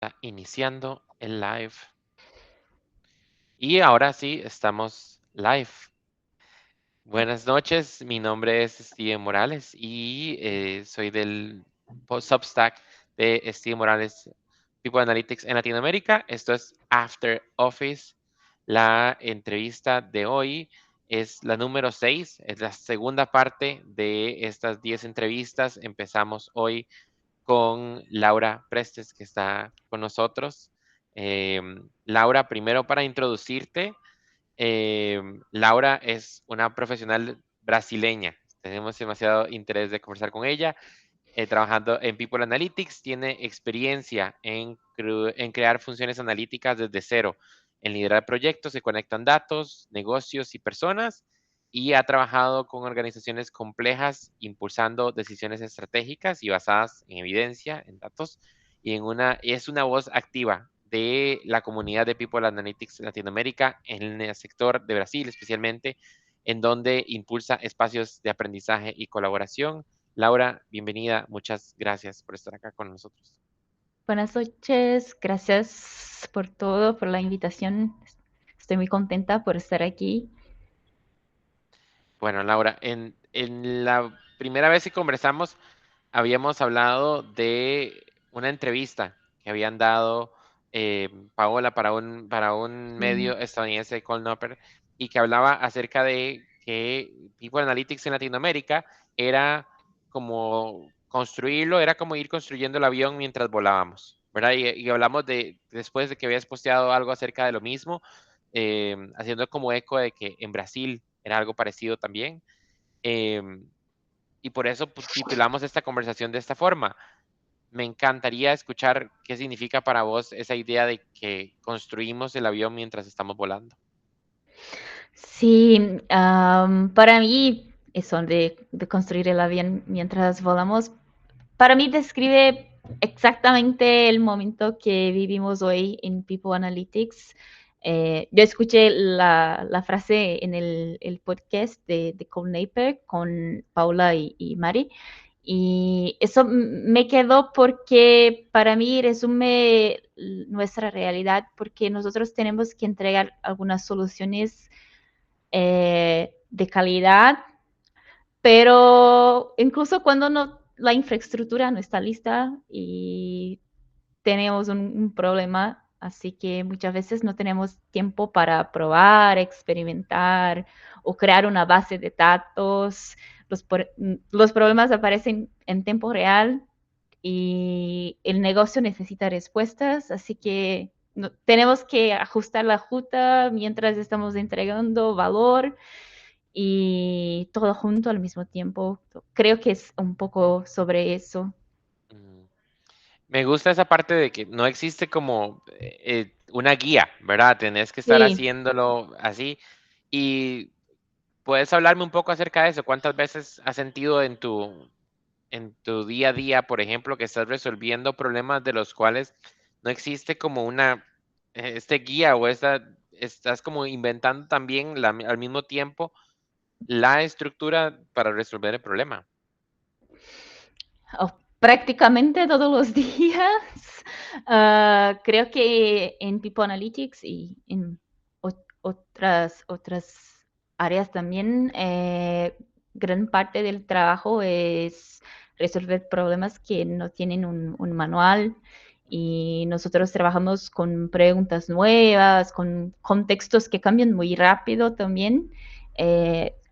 Está iniciando el live. Y ahora sí, estamos live. Buenas noches, mi nombre es Steven Morales y soy del Substack de Steven Morales People Analytics en Latinoamérica. Esto es After Office. La entrevista de hoy es la número 6, es la segunda parte de estas 10 entrevistas. Empezamos hoy con Laura Prestes, que está con nosotros. Laura, primero para introducirte, Laura es una profesional brasileña. Tenemos demasiado interés de conversar con ella. Trabajando en People Analytics, tiene experiencia en crear funciones analíticas desde cero, en liderar proyectos que conectan datos, negocios y personas, y ha trabajado con organizaciones complejas, impulsando decisiones estratégicas y basadas en evidencia, en datos, es una voz activa de la comunidad de People Analytics Latinoamérica en el sector de Brasil, especialmente, en donde impulsa espacios de aprendizaje y colaboración. Laura, bienvenida. Muchas gracias por estar acá con nosotros. Buenas noches, gracias por todo, por la invitación. Estoy muy contenta por estar aquí. Bueno, Laura, en la primera vez que conversamos, habíamos hablado de una entrevista que habían dado Paola para un Sí, medio estadounidense, Colnopper, y que hablaba acerca de que People Analytics en Latinoamérica era como construirlo, era como ir construyendo el avión mientras volábamos, ¿verdad? Y hablamos después de que habías posteado algo acerca de lo mismo, haciendo como eco de que en Brasil era algo parecido también. em, y por eso titulamos esta conversación de esta forma. Me encantaría escuchar qué significa para vos esa idea de que construimos el avión mientras estamos volando. sí, para mí eso de construir el avión mientras volamos, para mí describe exactamente el momento que vivimos hoy en People Analytics. Yo escuché la frase en el podcast de Cole Napier con Paula y Mari. Y eso me quedó porque para mí resume nuestra realidad, porque nosotros tenemos que entregar algunas soluciones de calidad, pero incluso cuando no, la infraestructura no está lista y tenemos un problema, así que muchas veces no tenemos tiempo para probar, experimentar o crear una base de datos. Los problemas aparecen en tiempo real y el negocio necesita respuestas, así que tenemos que ajustar la ruta mientras estamos entregando valor y todo junto al mismo tiempo. Creo que es un poco sobre eso. Mm. Me gusta esa parte de que no existe como una guía, ¿verdad? Tenés que estar Sí, haciéndolo así. Y puedes hablarme un poco acerca de eso. ¿Cuántas veces has sentido en tu día a día, por ejemplo, que estás resolviendo problemas de los cuales no existe como este guía o estás como inventando también al mismo tiempo la estructura para resolver el problema? oh, prácticamente todos los días. Creo que en People Analytics y en otras áreas también, gran parte del trabajo es resolver problemas que no tienen un manual y nosotros trabajamos con preguntas nuevas, con contextos que cambian muy rápido también.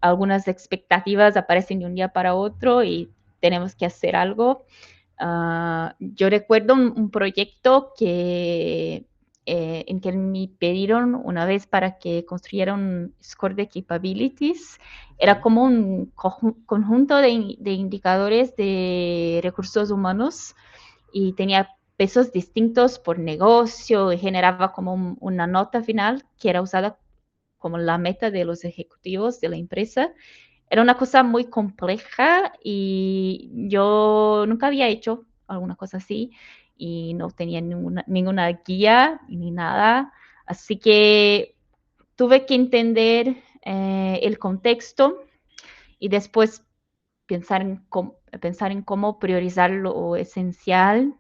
Algunas expectativas aparecen de un día para otro y tenemos que hacer algo. Yo recuerdo un proyecto en que me pidieron una vez para que construyera un score de capabilities. Era Ujú. como un conjunto de indicadores de recursos humanos y tenía pesos distintos por negocio y generaba como una nota final que era usada como la meta de los ejecutivos de la empresa. Era una cosa muy compleja y yo nunca había hecho alguna cosa así y no tenía ninguna guía ni nada. Así que tuve que entender el contexto y después pensar en cómo priorizar lo esencial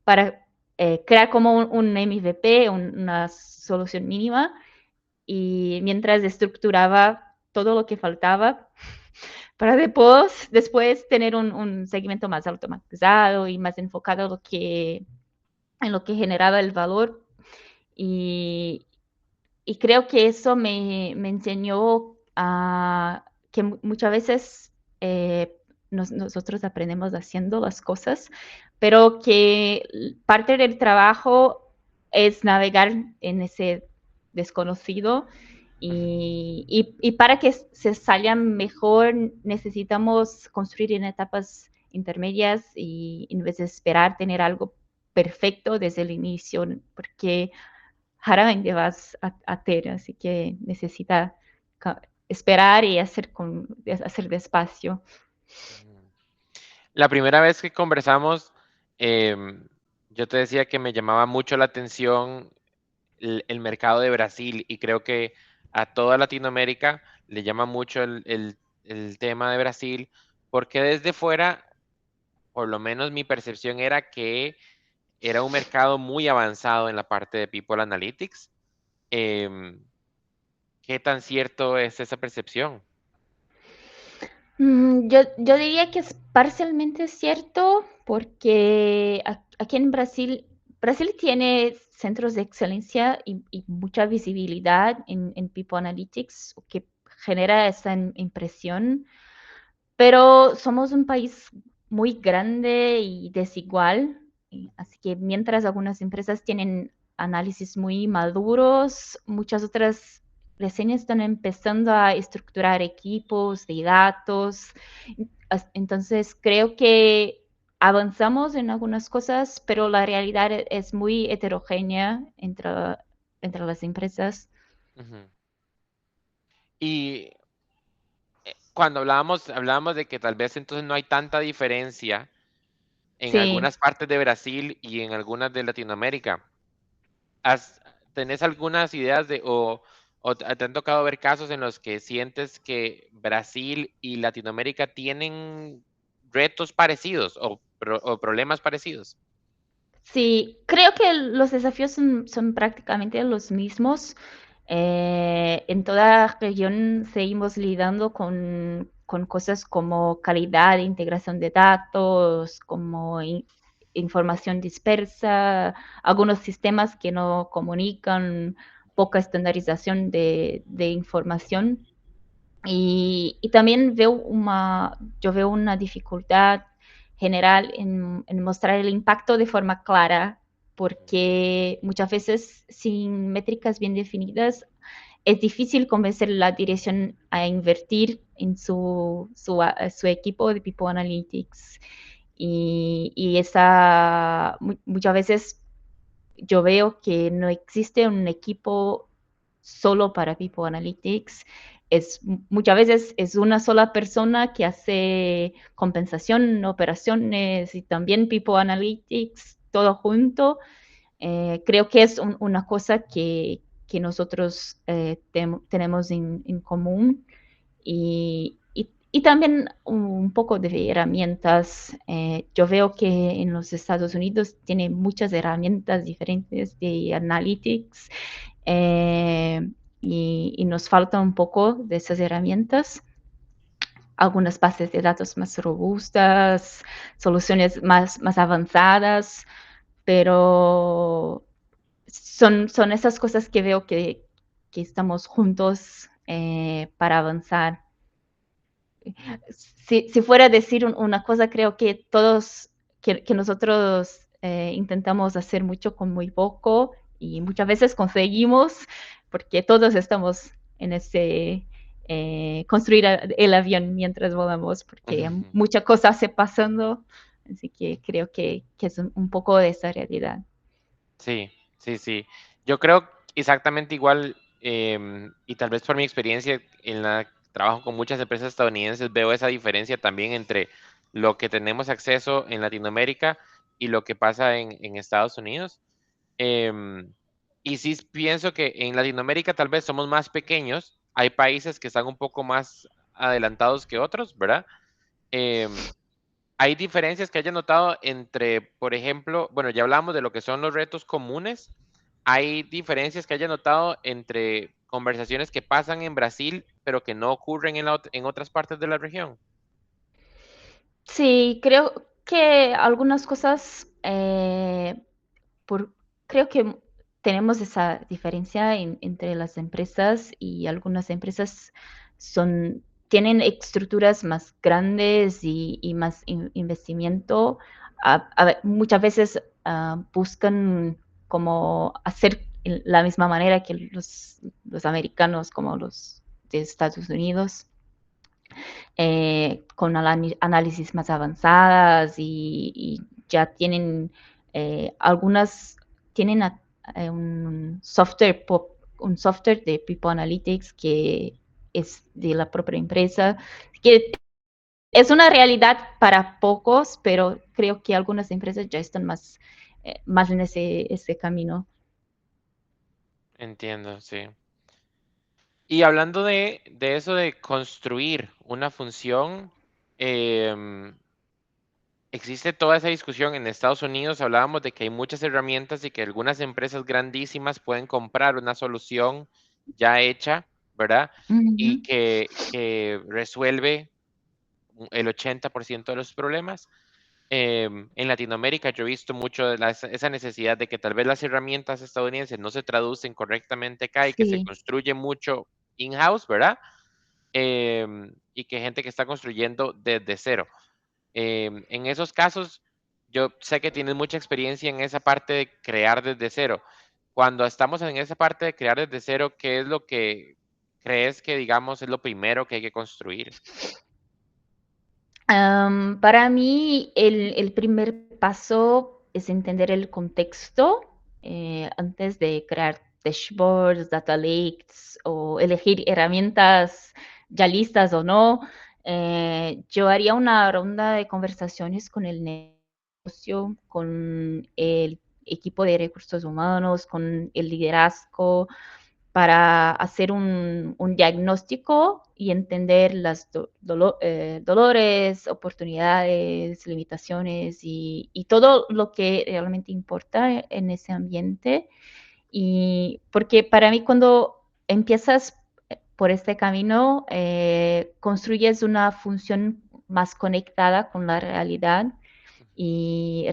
para crear como un MVP, una solución mínima, y mientras estructuraba todo lo que faltaba para después tener un segmento más automatizado y más enfocado en lo que generaba el valor. Y, y creo que eso me enseñó a que muchas veces nosotros aprendemos haciendo las cosas, pero que parte del trabajo es navegar en ese desconocido y para que se salgan mejor necesitamos construir en etapas intermedias y en vez de esperar tener algo perfecto desde el inicio, porque raramente vas a ter, así que necesita esperar y hacer despacio. Ujú. La primera vez que conversamos, yo te decía que me llamaba mucho la atención el mercado de Brasil y creo que a toda Latinoamérica le llama mucho el tema de Brasil, porque desde fuera, por lo menos mi percepción era que era un mercado muy avanzado en la parte de People Analytics. Em, ¿Qué tan cierto es esa percepción? Yo diría que es parcialmente cierto porque aquí en Brasil tiene centros de excelencia y mucha visibilidad en People Analytics, que genera esa impresión. Pero somos un país muy grande y desigual, así que mientras algunas empresas tienen análisis muy maduros, muchas otras recién están empezando a estructurar equipos de datos. Entonces creo que avanzamos en algunas cosas, pero la realidad es muy heterogénea entre las empresas. Ujú. Y cuando hablábamos de que tal vez entonces no hay tanta diferencia en Sí. algunas partes de Brasil y en algunas de Latinoamérica. ¿Has ¿Tenés algunas ideas o te han tocado ver casos en los que sientes que Brasil y Latinoamérica tienen retos parecidos o problemas parecidos? Sí, creo que los desafíos son prácticamente los mismos. En toda región seguimos lidiando con cosas como calidad, integración de datos, como información dispersa, algunos sistemas que no comunican, poca estandarización de información. Y también yo veo una dificultad general en mostrar el impacto de forma clara, porque muchas veces sin métricas bien definidas es difícil convencer la dirección a invertir en su equipo de People Analytics. Y muchas veces yo veo que no existe un equipo solo para People Analytics. Muchas veces es una sola persona que hace compensación, operaciones y también People Analytics, todo junto. Creo que es una cosa que nosotros tenemos en común y también un poco de herramientas. Yo veo que en los Estados Unidos tiene muchas herramientas diferentes de analytics y nos falta un poco de esas herramientas. Algunas bases de datos más robustas, soluciones más avanzadas, pero son esas cosas que veo que estamos juntos para avanzar. Si fuera a decir una cosa, creo que que nosotros intentamos hacer mucho con muy poco y muchas veces conseguimos porque todos estamos en ese construir el avión mientras volamos porque Ujú. mucha cosa se pasando, así que creo que es un poco de esa realidad. Sí, sí, sí. Yo creo exactamente igual, y tal vez por mi experiencia en la trabajo con muchas empresas estadounidenses, veo esa diferencia también entre lo que tenemos acceso en Latinoamérica y lo que pasa en Estados Unidos. Em, y sí pienso que en Latinoamérica tal vez somos más pequeños, hay países que están un poco más adelantados que otros, ¿verdad? Em, ¿Hay diferencias que haya notado entre, por ejemplo, bueno, ya hablamos de lo que son los retos comunes? ¿Hay diferencias que haya notado entre conversaciones que pasan en Brasil, pero que no ocurren en otras partes de la región? Sí, creo que algunas cosas, por creo que tenemos esa diferencia entre las empresas y algunas empresas tienen estructuras más grandes y más investimiento. Muchas veces, buscan como hacer la misma manera que los americanos, como los de Estados Unidos, con análisis más avanzadas y ya tienen, algunas tienen un software de People Analytics que es de la propia empresa, que es una realidad para pocos, pero creo que algunas empresas ya están más en ese camino. Entiendo, sí. Y hablando de eso de construir una función, em, existe toda esa discusión en Estados Unidos. Hablábamos de que hay muchas herramientas y que algunas empresas grandísimas pueden comprar una solución ya hecha, ¿verdad? Y Ujú. que resuelve el 80% de los problemas. En Latinoamérica yo he visto mucho de esa necesidad de que tal vez las herramientas estadounidenses no se traducen correctamente acá y que se Sí. construye mucho in-house, ¿verdad? Y que gente que está construyendo desde cero. En esos casos, yo sé que tienes mucha experiencia en esa parte de crear desde cero. Cuando estamos en esa parte de crear desde cero, ¿qué es lo que crees que, digamos, es lo primero que hay que construir? Para mí, el primer paso es entender el contexto antes de crear dashboards, data lakes o elegir herramientas ya listas o no. Yo haría una ronda de conversaciones con el negocio, con el equipo de recursos humanos, con el liderazgo, para hacer un diagnóstico y entender las dolores, oportunidades, limitaciones y todo lo que realmente importa en ese ambiente. Y porque para mí cuando empiezas por este camino, construyes una función más conectada con la realidad y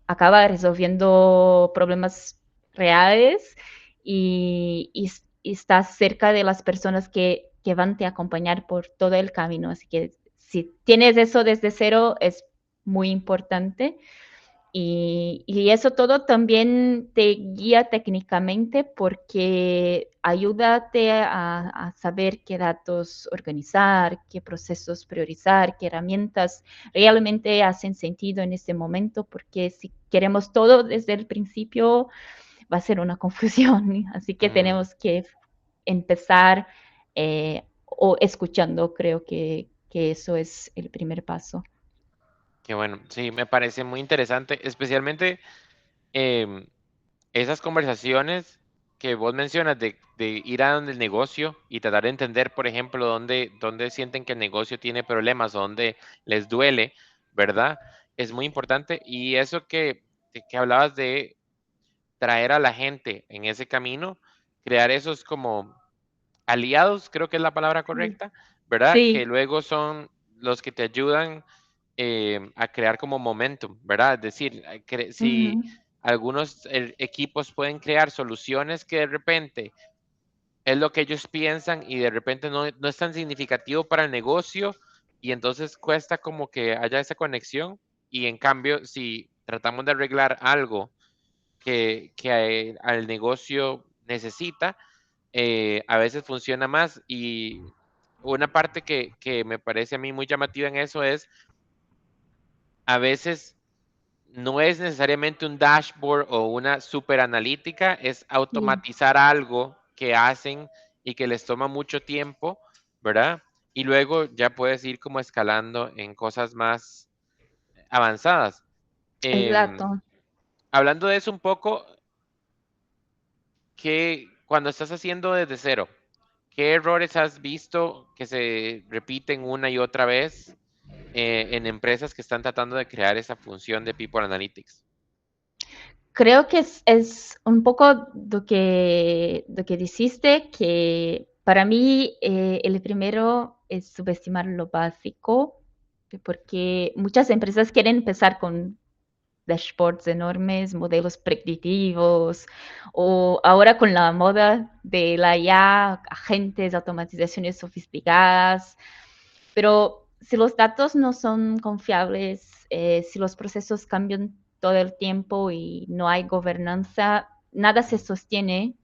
acaba resolviendo problemas reales y estás cerca de las personas que van a acompañar por todo el camino. Así que si tienes eso desde cero, es muy importante. Y eso todo también te guía técnicamente porque ayúdate a saber qué datos organizar, qué procesos priorizar, qué herramientas realmente hacen sentido en este momento, porque si queremos todo desde el principio va a ser una confusión. Así que Mm, tenemos que empezar o escuchando, creo que eso es el primer paso. qué bueno, sí, me parece muy interesante, especialmente em, esas conversaciones que vos mencionas de ir a donde el negocio y tratar de entender, por ejemplo, dónde sienten que el negocio tiene problemas, dónde les duele, ¿verdad? Es muy importante. Y eso que hablabas de traer a la gente en ese camino, crear esos como aliados, creo que es la palabra Sí. correcta, ¿verdad? Que Sí. luego son los que te ayudan a crear como momentum, ¿verdad? Es decir, si Ujú. algunos equipos pueden crear soluciones que de repente es lo que ellos piensan y de repente no es tan significativo para el negocio y entonces cuesta como que haya esa conexión y en cambio si tratamos de arreglar algo que al negocio necesita, a veces funciona más y una parte que me parece a mí muy llamativa en eso es a veces no es necesariamente un dashboard o una super analítica, es Sí. automatizar algo que hacen y que les toma mucho tiempo, ¿verdad? Y luego ya puedes ir como escalando en cosas más avanzadas. Em, Exacto. Hablando de eso un poco, que cuando estás haciendo desde cero, ¿qué errores has visto que se repiten una y otra vez? en empresas que están tratando de crear esa función de People Analytics? Creo que es un poco lo que dijiste, que para mí el primero es subestimar lo básico, porque muchas empresas quieren empezar con dashboards enormes, modelos predictivos, o ahora con la moda de la IA, agentes, automatizaciones sofisticadas, pero si los datos no son confiables, si los procesos cambian todo el tiempo y no hay gobernanza, nada se sostiene.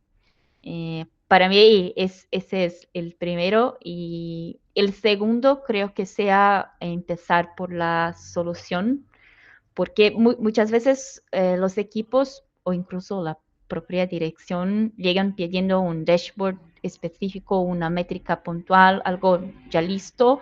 Para mí ese es el primero y el segundo creo que sea empezar por la solución, porque muchas veces los equipos o incluso la propia dirección llegan pidiendo un dashboard específico, una métrica puntual, algo ya listo,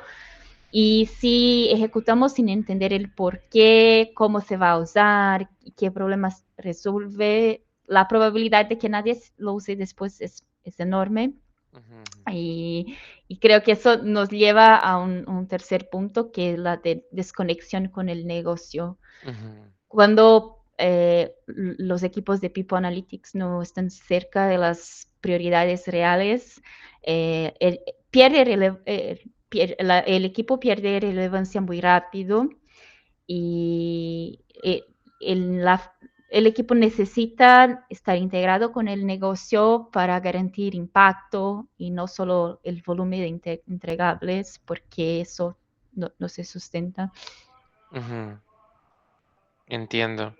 y si ejecutamos sin entender el por qué, cómo se va a usar, qué problemas resuelve, la probabilidad de que nadie lo use después es enorme. Ujú, Y creo que eso nos lleva a un tercer punto, que es la de desconexión con el negocio. ujú, Cuando los equipos de People Analytics no están cerca de las prioridades reales, pierde el equipo pierde relevancia muy rápido y el equipo necesita estar integrado con el negocio para garantir impacto y no solo el volumen de entregables, porque eso no se sustenta. ujú. Entiendo.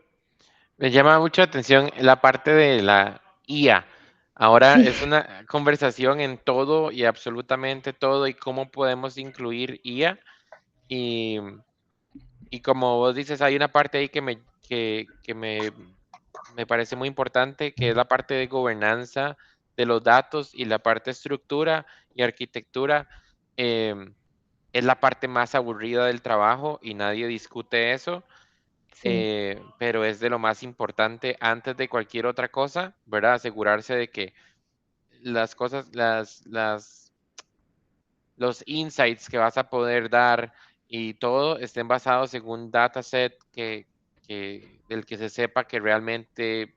Me llama mucho la atención la parte de la IA. Ahora Sí, es una conversación en todo y absolutamente todo y cómo podemos incluir IA. Y, y como vos dices, hay una parte ahí que me parece muy importante, que es la parte de gobernanza de los datos y la parte de estructura y arquitectura. em, es la parte más aburrida del trabajo y nadie discute eso, sí, pero es de lo más importante antes de cualquier otra cosa, ¿verdad? Asegurarse de que las cosas, los insights que vas a poder dar y todo estén basados en un dataset del que se sepa que realmente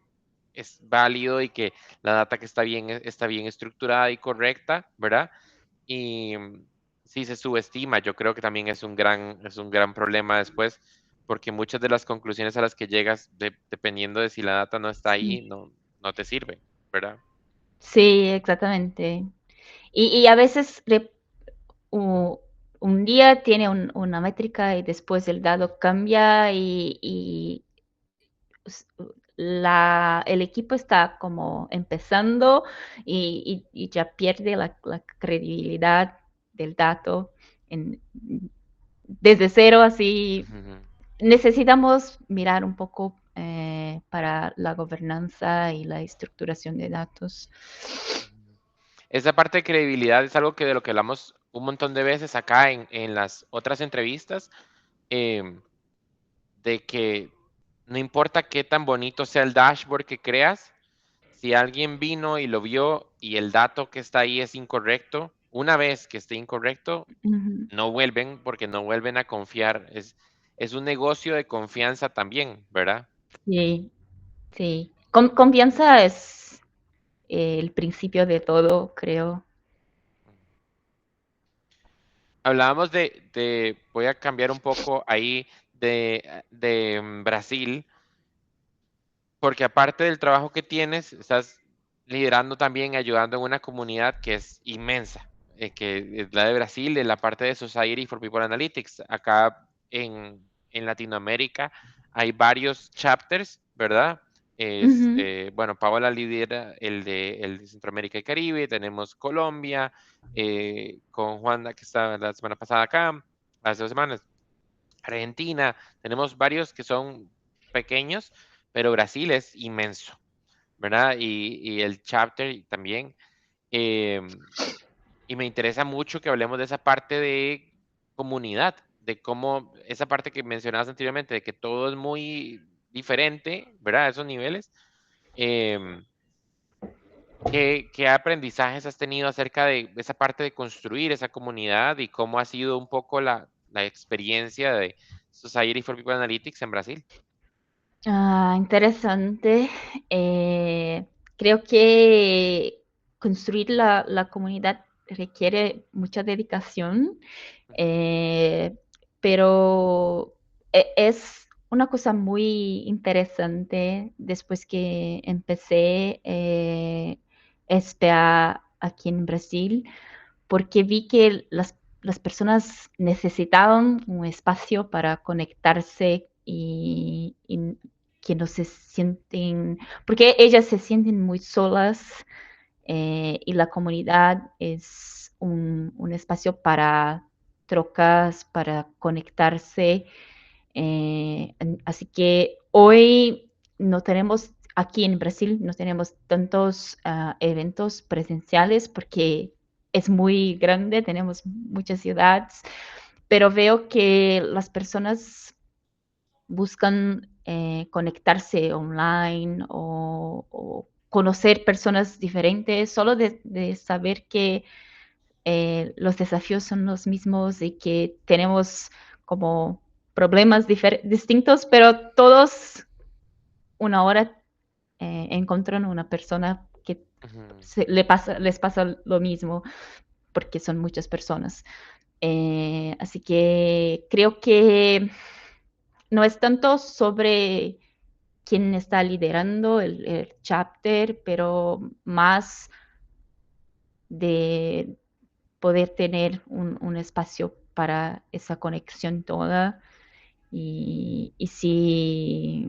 es válido y que la data que está bien estructurada y correcta, ¿verdad? Y si se subestima, yo creo que también es un gran problema después, porque muchas de las conclusiones a las que llegas, dependiendo de si la data no está ahí, sí. no te sirve, ¿verdad? Sí, exactamente. Y a veces u- un día tiene una métrica y después el dado cambia y s- el equipo está como empezando y ya pierde la credibilidad del dato en- desde cero, así Ujú. necesitamos mirar un poco para la gobernanza y la estructuración de datos. Esa parte de credibilidad es algo que de lo que hablamos un montón de veces acá en las otras entrevistas, em, de que no importa qué tan bonito sea el dashboard que creas, si alguien vino y lo vio y el dato que está ahí es incorrecto, una vez que esté incorrecto, Ujú. no vuelven porque no vuelven a confiar. Es un negocio de confianza también, ¿verdad? Sí, sí. Confianza es el principio de todo, creo. Hablábamos voy a cambiar un poco ahí Brasil, porque aparte del trabajo que tienes, estás liderando también, ayudando en una comunidad que es inmensa, que es la de Brasil, en la parte de Society for People Analytics. Acá en Latinoamérica hay varios chapters, ¿verdad? Ujú, Bueno, Paola lidera el de Centroamérica y Caribe, tenemos Colombia, con Juanda que estaba la semana pasada acá, hace 2 semanas. Argentina, tenemos varios que son pequeños, pero Brasil es inmenso, ¿verdad? Y el chapter también. em, y me interesa mucho que hablemos de esa parte de comunidad, de cómo esa parte que mencionabas anteriormente, de que todo es muy diferente, ¿verdad? Esos niveles. em, ¿qué aprendizajes has tenido acerca de esa parte de construir esa comunidad y cómo ha sido un poco la experiencia de Society for People Analytics en Brasil. Interesante. Eh, Creo que construir la comunidad requiere mucha dedicación, Ujú, eh, pero es una cosa muy interesante después que empecé SPA aquí en Brasil, porque vi que las personas necesitaban un espacio para conectarse y que no se sienten, porque ellas se sienten muy solas y la comunidad es un espacio para trocas, para conectarse. Así que hoy no tenemos, aquí en Brasil, no tenemos tantos eventos presenciales porque es muy grande, tenemos muchas ciudades, pero veo que las personas buscan conectarse online o conocer personas diferentes, solo de saber que los desafíos son los mismos y que tenemos como problemas distintos, pero todos una hora encuentran una persona que ujú. les pasa lo mismo porque son muchas personas. Así que creo que no es tanto sobre quién está liderando el chapter, pero más de poder tener un espacio para esa conexión toda y si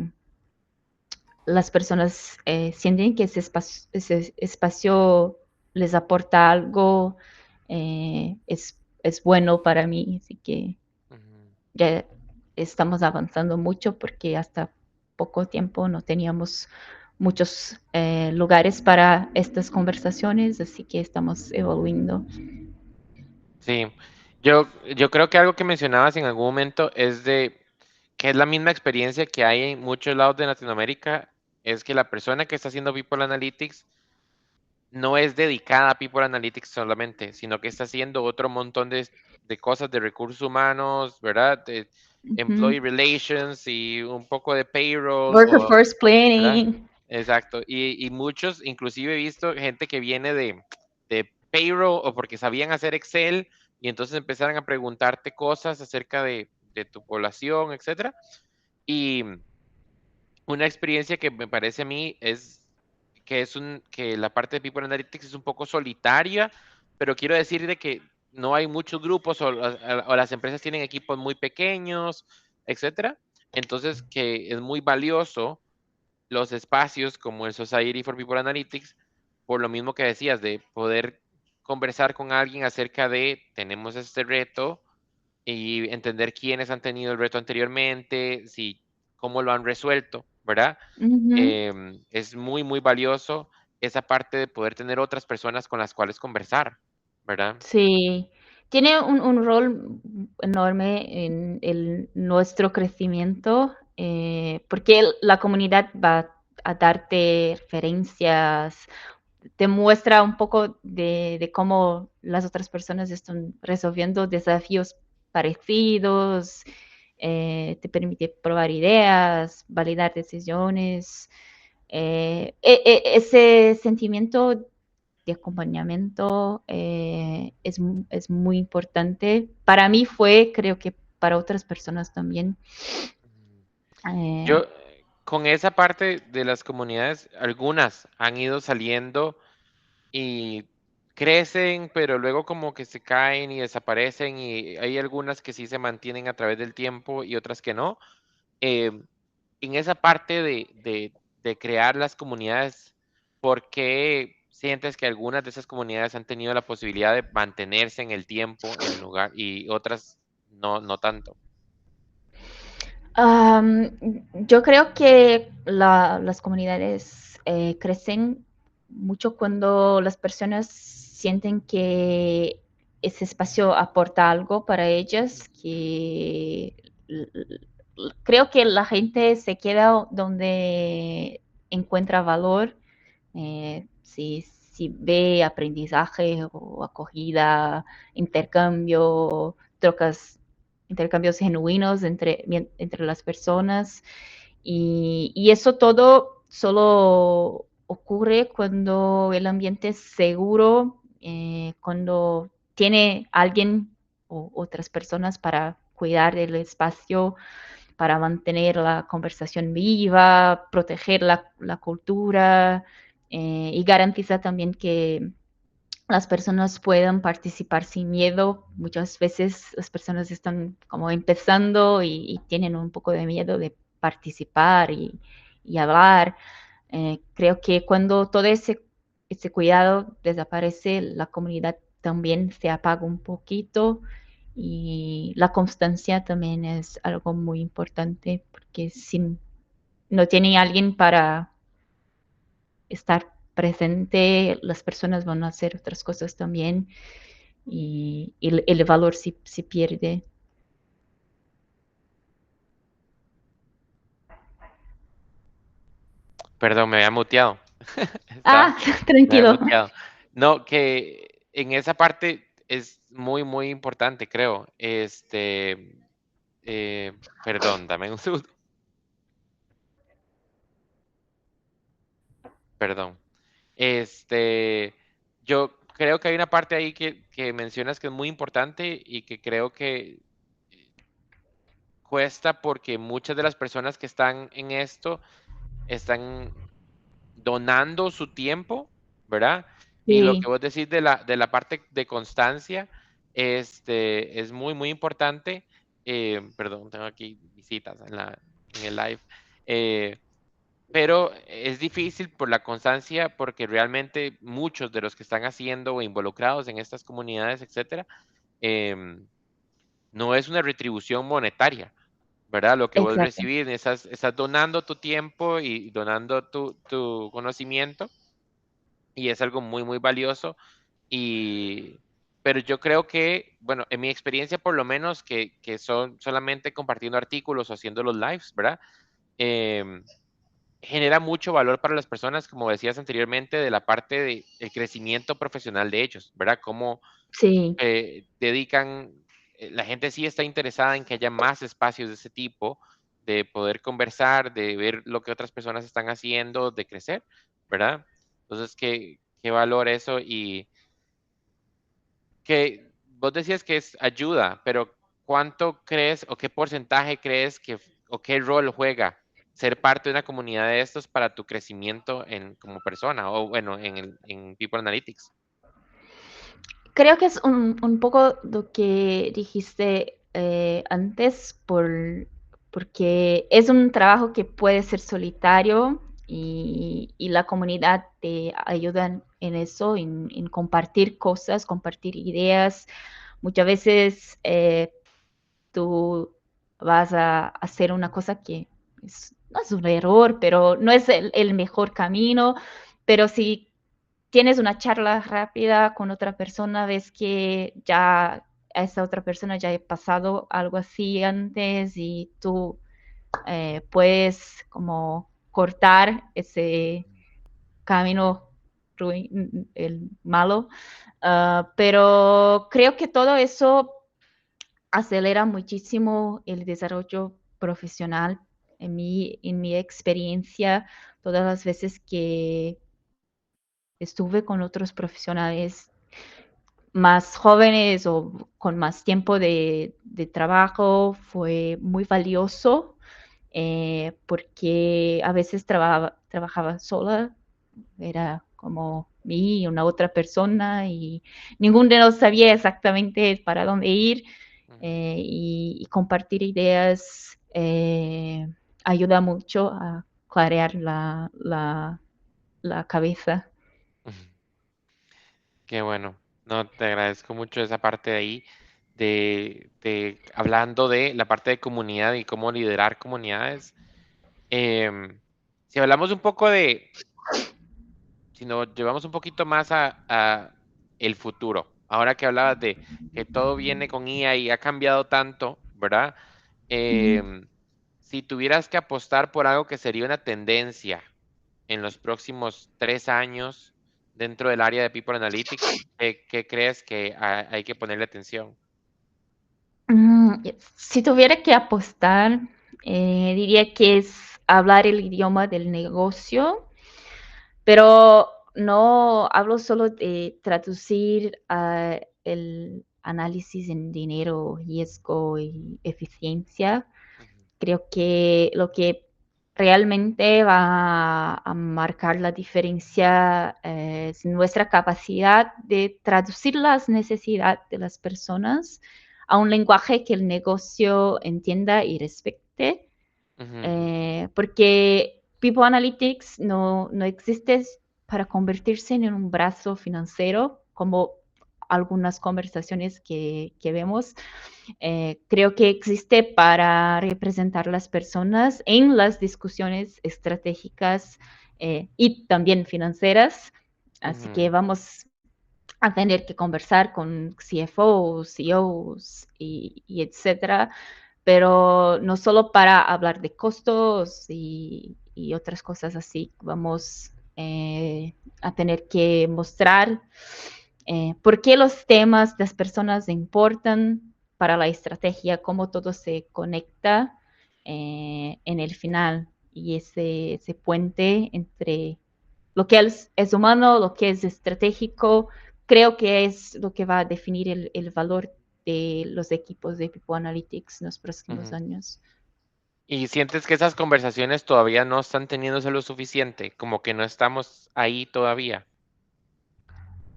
las personas sienten que ese espacio les aporta algo, es bueno para mí, así que Ujú. ya estamos avanzando mucho porque hasta poco tiempo no teníamos muchos lugares para estas conversaciones, así que estamos evolviendo. Sí, yo creo que algo que mencionabas en algún momento es de que es la misma experiencia que hay en muchos lados de Latinoamérica, es que la persona que está haciendo People Analytics no es dedicada a People Analytics solamente, sino que está haciendo otro montón de cosas de recursos humanos, ¿verdad? De Ujú. employee relations y un poco de payroll, o, Workforce ¿verdad? planning. Exacto. Y muchos, inclusive he visto gente que viene de payroll o porque sabían hacer Excel y entonces empezaron a preguntarte cosas acerca de tu población, etcétera. Y una experiencia que me parece a mí es que la parte de People Analytics es un poco solitaria, pero quiero decir de que no hay muchos grupos o las empresas tienen equipos muy pequeños, etcétera. Entonces, que es muy valioso los espacios como el Society for People Analytics, por lo mismo que decías, de poder conversar con alguien acerca de, tenemos este reto y entender quiénes han tenido el reto anteriormente, si, cómo lo han resuelto, ¿verdad? Ujú. Es muy, muy valioso esa parte de poder tener otras personas con las cuales conversar, ¿verdad? Sí, tiene un rol enorme en nuestro crecimiento, porque la comunidad va a darte referencias, te muestra un poco de cómo las otras personas están resolviendo desafíos parecidos, te permite probar ideas, validar decisiones. Ese sentimiento de acompañamiento es muy importante. Para mí fue, creo que para otras personas también. Eh, Yo, con esa parte de las comunidades, algunas han ido saliendo y crecen, pero luego como que se caen y desaparecen y hay algunas que sí se mantienen a través del tiempo y otras que no. Em, en esa parte de crear las comunidades, ¿por qué sientes que algunas de esas comunidades han tenido la posibilidad de mantenerse en el tiempo, en lugar, y otras no, no tanto? Am, yo creo que las comunidades crecen mucho cuando las personas sienten que ese espacio aporta algo para ellas, que creo que la gente se queda donde encuentra valor, si ve aprendizaje o acogida, intercambio, trocas intercambios genuinos entre las personas. Y eso todo solo ocurre cuando el ambiente es seguro, cuando tiene alguien o otras personas para cuidar del espacio, para mantener la conversación viva, proteger la cultura y garantiza también que las personas puedan participar sin miedo. Muchas veces las personas están como empezando y tienen un poco de miedo de participar y hablar. Creo que cuando todo ese cuidado desaparece, la comunidad también se apaga un poquito y la constancia también es algo muy importante porque si no tiene alguien para estar presente, las personas van a hacer otras cosas también y el valor se pierde. Perdón, me había muteado. Ah, Me había tranquilo. muteado. No, que en esa parte es muy, muy importante, creo. Eh, Perdón, dame un segundo. Perdón. Este, yo creo que hay una parte ahí que mencionas que es muy importante y que creo que cuesta porque muchas de las personas que están en esto están donando su tiempo, ¿verdad? Y lo que Sí, vos decís de la parte de constancia, es muy, muy importante. Perdón, tengo aquí visitas en el live. Eh, pero es difícil por la constancia, porque realmente muchos de los que están haciendo o involucrados en estas comunidades, etcétera, em, no es una retribución monetaria, ¿verdad? Lo que vos exacto, recibís, estás donando tu tiempo y donando tu conocimiento, y es algo muy, muy valioso. Y, pero yo creo que, bueno, en mi experiencia por lo menos, que son solamente compartiendo artículos o haciendo los lives, ¿verdad? Em, Genera mucho valor para las personas, como decías anteriormente, de la parte de el crecimiento profesional de ellos, ¿verdad? Cómo sí, dedican, la gente sí está interesada en que haya más espacios de ese tipo, de poder conversar, de ver lo que otras personas están haciendo, de crecer, ¿verdad? Entonces, qué valor eso. Y que vos decías que es ayuda, pero ¿cuánto crees o qué porcentaje crees que o qué rol juega ser parte de una comunidad de estos para tu crecimiento como persona o bueno, en People Analytics? creo que es un poco lo que dijiste antes, porque es un trabajo que puede ser solitario y la comunidad te ayuda en eso, en compartir cosas, compartir ideas. Muchas veces tú vas a hacer una cosa que no es un error, pero no es el mejor camino, pero si tienes una charla rápida con otra persona, ves que ya a esa otra persona ya he pasado algo así antes y tú puedes como cortar ese camino el malo. Pero creo que todo eso acelera muchísimo el desarrollo profesional. En mi experiencia, todas las veces que estuve con otros profesionales más jóvenes o con más tiempo de trabajo, fue muy valioso porque a veces trabajaba sola, era como mí y una otra persona y ninguno de nos sabía exactamente para dónde ir Ujú, y compartir ideas ayuda mucho a clarear la cabeza. ujú. Qué bueno. No, te agradezco mucho esa parte de ahí, hablando de la parte de comunidad y cómo liderar comunidades. Em, si hablamos un poco si nos llevamos un poquito más a el futuro, ahora que hablabas de que todo viene con IA y ha cambiado tanto, ¿verdad? Mm. Em, si tuvieras que apostar por algo que sería una tendencia en los próximos 3 años dentro del área de People Analytics, ¿qué crees que hay que ponerle atención? Si tuviera que apostar, diría que es hablar el idioma del negocio, pero no hablo solo de traducir el análisis en dinero, riesgo y eficiencia. Ujú, Creo que lo que realmente va a marcar la diferencia es nuestra capacidad de traducir las necesidades de las personas a un lenguaje que el negocio entienda y respete, ujú, porque People Analytics no existe para convertirse en un brazo financiero como algunas conversaciones que vemos. Creo que existe para representar a las personas en las discusiones estratégicas y también financieras. Así ujú, que vamos a tener que conversar con CFOs, CEOs y etcétera, pero no solo para hablar de costos y otras cosas así. Vamos a tener que mostrar por qué los temas de las personas importan para la estrategia, cómo todo se conecta en el final y ese puente entre lo que es humano, lo que es estratégico, creo que es lo que va a definir el valor de los equipos de People Analytics en los próximos ujú. años. ¿Y sientes que esas conversaciones todavía no están teniéndose lo suficiente? Como que no estamos ahí todavía.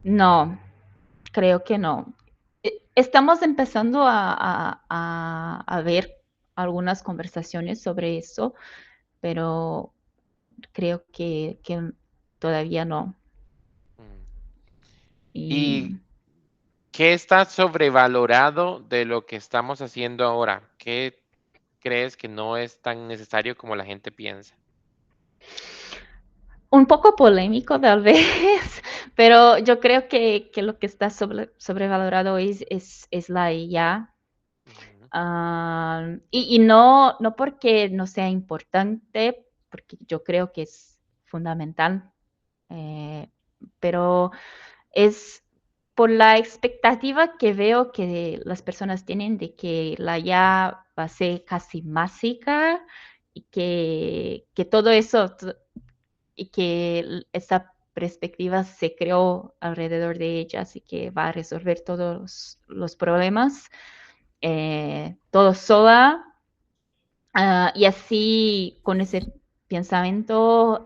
No, creo que no. Estamos empezando a ver algunas conversaciones sobre eso, pero creo que todavía no. Mm. ¿Y Y qué está sobrevalorado de lo que estamos haciendo ahora? ¿Qué crees que no es tan necesario como la gente piensa? un poco polémico tal vez, pero yo creo que lo que está sobrevalorado es la IA. Ujú, Y no porque no sea importante, porque yo creo que es fundamental, eh, pero es por la expectativa que veo que las personas tienen de que la IA va a ser casi mágica y que todo eso y que esa perspectiva se creó alrededor de ella, así que va a resolver todos los problemas, todo sola. Y así, con ese pensamiento,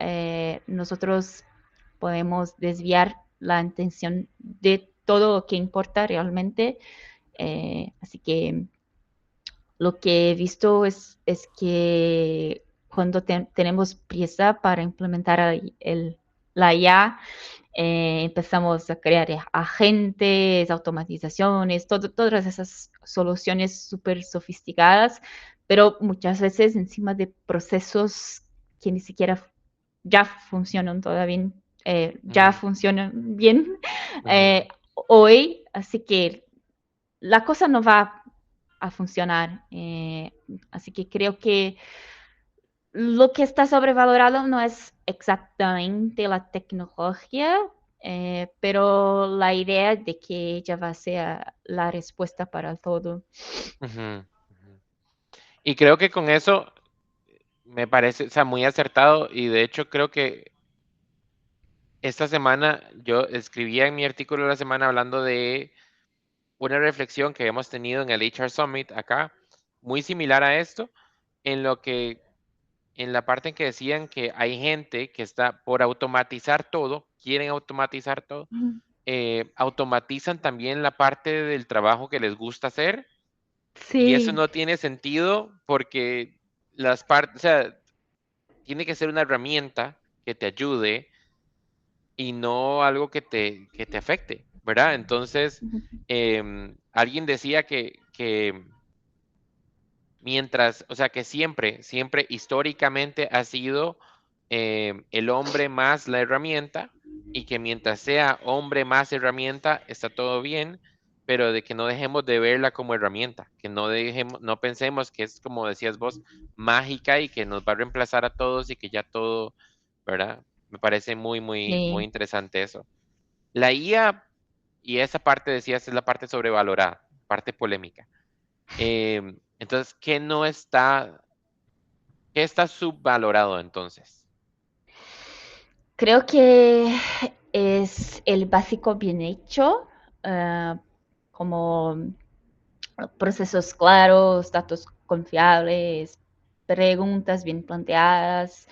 nosotros podemos desviar la atención de todo lo que importa realmente. Así que lo que he visto es que cuando tenemos prisa para implementar la IA, empezamos a crear agentes, automatizaciones, todas esas soluciones súper sofisticadas, pero muchas veces encima de procesos que ni siquiera ya funcionan todavía, ya ujú, funcionan bien ujú, hoy, así que la cosa no va a funcionar. Así que creo que lo que está sobrevalorado no es exactamente la tecnología, pero la idea de que ella va a ser la respuesta para todo. ujú, ujú. Y creo que con eso me parece, o sea, muy acertado y de hecho creo que esta semana yo escribía en mi artículo de la semana hablando de una reflexión que hemos tenido en el HR Summit acá, muy similar a esto, en lo que, en la parte en que decían que hay gente que está por automatizar todo, quieren automatizar todo, automatizan también la parte del trabajo que les gusta hacer y eso Sí. no tiene sentido porque las partes, o sea, tiene que ser una herramienta que te ayude y no algo que te afecte, ¿verdad? Entonces, alguien decía que mientras, o sea, que siempre, siempre históricamente ha sido el hombre más la herramienta y que mientras sea hombre más herramienta está todo bien, pero de que no dejemos de verla como herramienta, que no dejemos, no pensemos que es como decías vos, mágica y que nos va a reemplazar a todos y que ya todo, ¿verdad? Me parece muy, muy, muy Sí. interesante eso. La IA y esa parte decías es la parte sobrevalorada, parte polémica. Entonces, qué está subvalorado entonces? Creo que es el básico bien hecho, ah, como procesos claros, datos confiables, preguntas bien planteadas,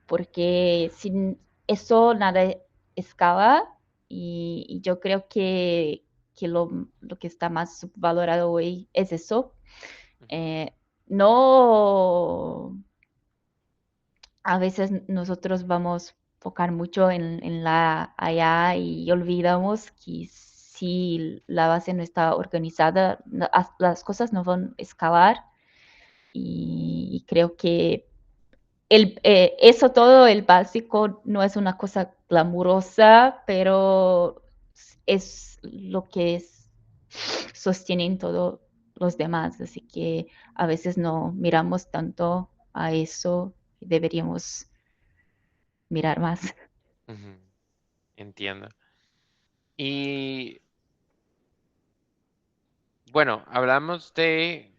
porque sin eso nada escala y yo creo que lo que está más subvalorado hoy es eso. Ujú, Eh, no, a veces nosotros vamos a enfocar mucho en la allá y olvidamos que si la base no está organizada, las cosas no van a escalar y creo que eso todo, el básico, no es una cosa glamurosa, pero es lo que sostienen todos los demás. Así que a veces no miramos tanto a eso, deberíamos mirar más. ujú, entiendo. Y bueno, hablamos de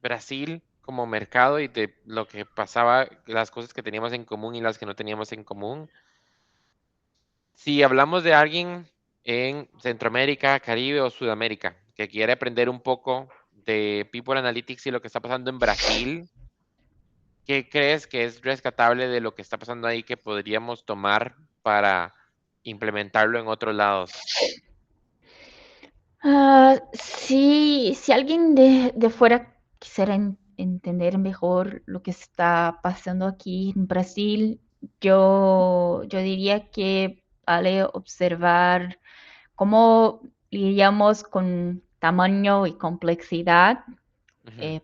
Brasil como mercado y de lo que pasaba, las cosas que teníamos en común y las que no teníamos en común. Si hablamos de alguien en Centroamérica, Caribe o Sudamérica que quiere aprender un poco de People Analytics y lo que está pasando en Brasil, ¿qué crees que es rescatable de lo que está pasando ahí que podríamos tomar para implementarlo en otros lados? Sí, si alguien de fuera quisiera entender mejor lo que está pasando aquí en Brasil, yo diría que vale observar cómo lidiamos con tamaño y complejidad, Ujú, eh,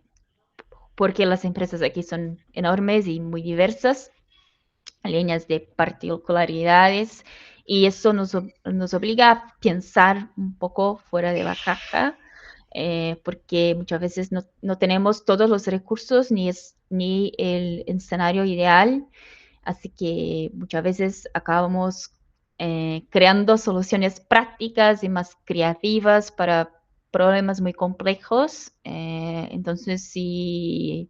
porque las empresas aquí son enormes y muy diversas, líneas de particularidades, y eso nos obliga a pensar un poco fuera de la caja, porque muchas veces no tenemos todos los recursos ni el escenario ideal, así que muchas veces acabamos creando soluciones prácticas y más creativas para problemas muy complejos. Entonces, si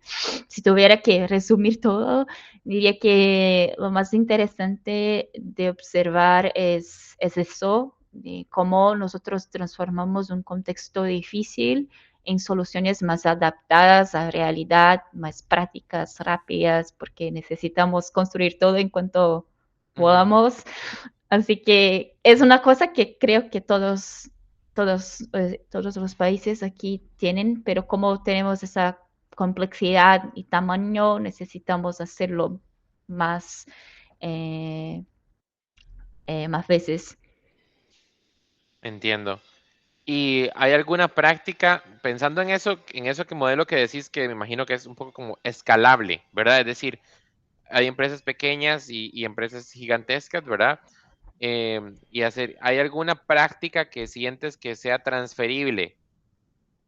tuviera que resumir todo, diría que lo más interesante de observar es eso, de cómo nosotros transformamos un contexto difícil en soluciones más adaptadas a realidad, más prácticas, rápidas, porque necesitamos construir todo en cuanto ujú, podamos. Así que es una cosa que creo que todos los países aquí tienen, pero como tenemos esa complejidad y tamaño, necesitamos hacerlo más, eh, más veces. entiendo. ¿Y hay alguna práctica, pensando en eso que modelo que decís, que me imagino que es un poco como escalable, ¿verdad? Es decir, hay empresas pequeñas y empresas gigantescas, ¿verdad? ¿Hay alguna práctica que sientes que sea transferible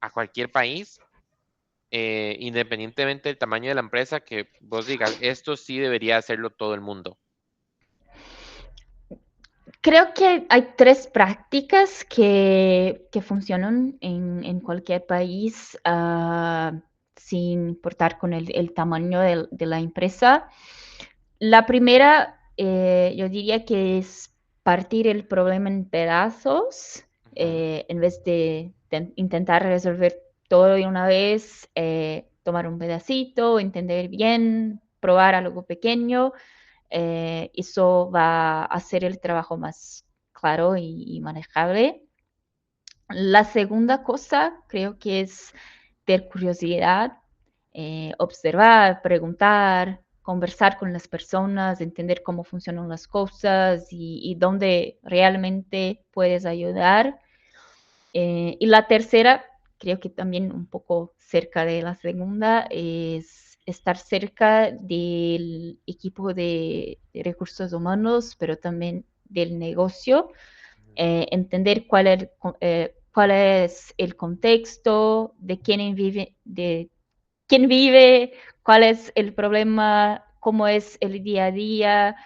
a cualquier país, independientemente del tamaño de la empresa, que vos digas, esto sí debería hacerlo todo el mundo? Creo que hay tres prácticas que funcionan en cualquier país, sin importar con el tamaño de la empresa. La primera, yo diría que es partir el problema en pedazos, Ujú, en vez de intentar resolver todo de una vez, tomar un pedacito, entender bien, probar algo pequeño. Eso va a hacer el trabajo más claro y manejable. La segunda cosa creo que es tener curiosidad, observar, preguntar, conversar con las personas, entender cómo funcionan las cosas y dónde realmente puedes ayudar. Y la tercera, creo que también un poco cerca de la segunda, es estar cerca del equipo de recursos humanos, pero también del negocio, entender cuál es el contexto, de quién vive, cuál es el problema, cómo es el día a día,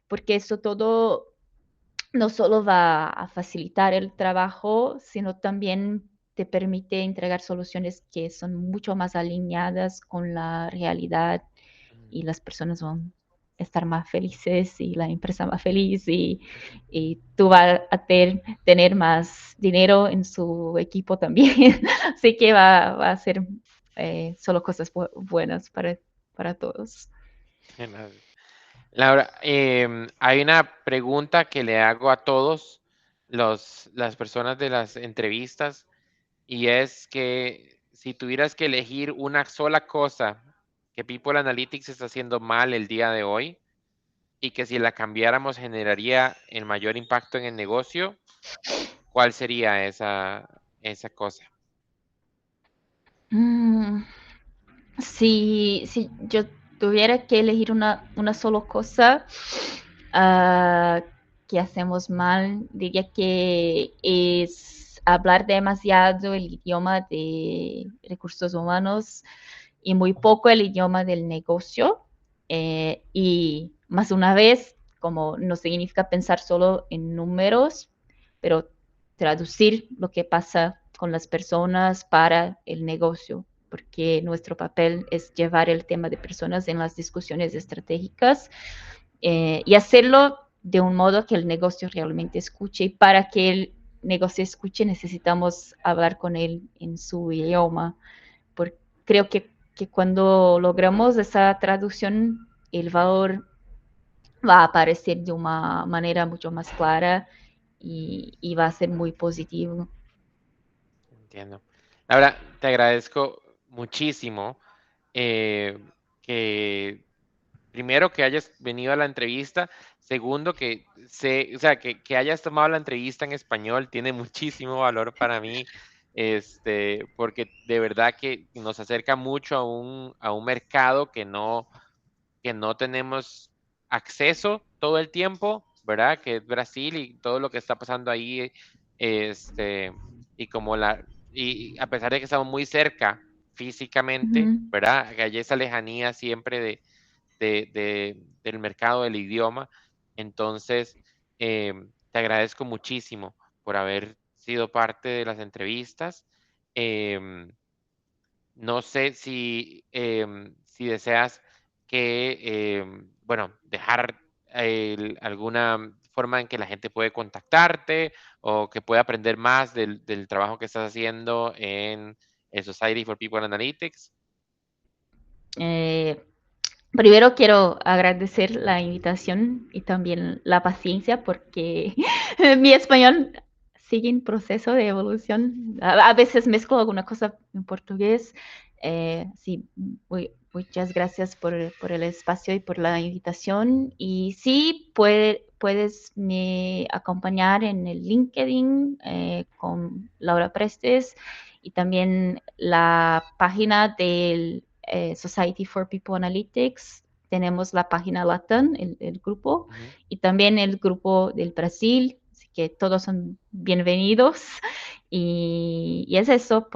porque eso todo no solo va a facilitar el trabajo, sino también te permite entregar soluciones que son mucho más alineadas con la realidad y las personas van a estar más felices y la empresa más feliz y tú vas a tener más dinero en su equipo también. Así que va a ser solo cosas buenas para todos. Laura, hay una pregunta que le hago a todos las personas de las entrevistas y es que si tuvieras que elegir una sola cosa que People Analytics está haciendo mal el día de hoy y que si la cambiáramos generaría el mayor impacto en el negocio, ¿cuál sería esa cosa? Mm, si yo tuviera que elegir una sola cosa uh, que hacemos mal, diría que es hablar demasiado el idioma de recursos humanos y muy poco el idioma del negocio. Y más una vez, como no significa pensar solo en números, pero traducir lo que pasa con las personas para el negocio, porque nuestro papel es llevar el tema de personas en las discusiones estratégicas y hacerlo de un modo que el negocio realmente escuche. Y para que el negocio escuche necesitamos hablar con él en su idioma. Porque creo que cuando logramos esa traducción, el valor va a aparecer de una manera mucho más clara y va a ser muy positivo. Entiendo. Laura, te agradezco muchísimo eh, que primero que hayas venido a la entrevista, segundo o sea, que hayas tomado la entrevista en español tiene muchísimo valor para mí, porque de verdad que nos acerca mucho a un mercado que no tenemos acceso todo el tiempo, ¿verdad? Que es Brasil y todo lo que está pasando ahí, este, y y a pesar de que estamos muy cerca físicamente, Ujú. ¿verdad? Que hay esa lejanía siempre del mercado del idioma. Entonces, te agradezco muchísimo por haber sido parte de las entrevistas. Em, no sé si deseas bueno, dejar alguna forma en que la gente puede contactarte o que pueda aprender más del trabajo que estás haciendo en el Society for People Analytics. Eh, Primero quiero agradecer la invitación y también la paciencia porque mi español sigue en proceso de evolución. A veces mezclo alguna cosa en portugués. Sí, muchas gracias por el espacio y por la invitación. Y sí, puedes me acompañar en el LinkedIn con Laura Prestes y también la página del Society for People Analytics. Tenemos la página Latam, el grupo, Ujú. y también el grupo del Brasil, así que todos son bienvenidos. Y es eso,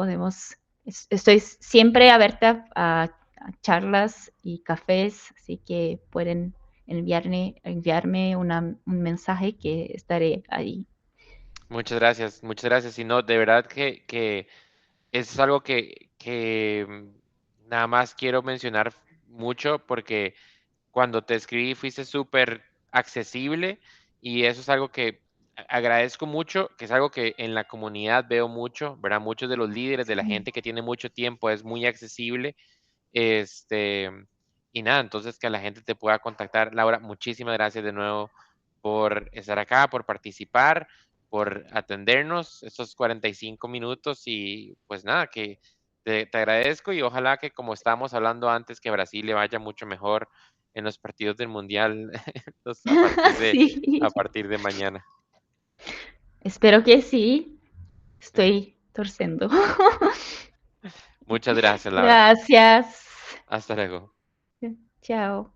estoy siempre abierta a charlas y cafés, así que pueden enviarme un mensaje que estaré ahí. Muchas gracias, muchas gracias. Y no, de verdad que eso es algo nada más quiero mencionar mucho porque cuando te escribí fuiste súper accesible y eso es algo que agradezco mucho, que es algo que en la comunidad veo mucho, ¿verdad? Muchos de los líderes, de la Sí. gente que tiene mucho tiempo, es muy accesible. Este, y nada, entonces que la gente te pueda contactar. Laura, muchísimas gracias de nuevo por estar acá, por participar, por atendernos estos 45 minutos y pues nada, que te agradezco y ojalá que como estábamos hablando antes, que Brasil le vaya mucho mejor en los partidos del Mundial Sí, a partir de mañana. espero que sí. Estoy torciendo. Muchas gracias, Laura. Gracias. Hasta luego. Chao.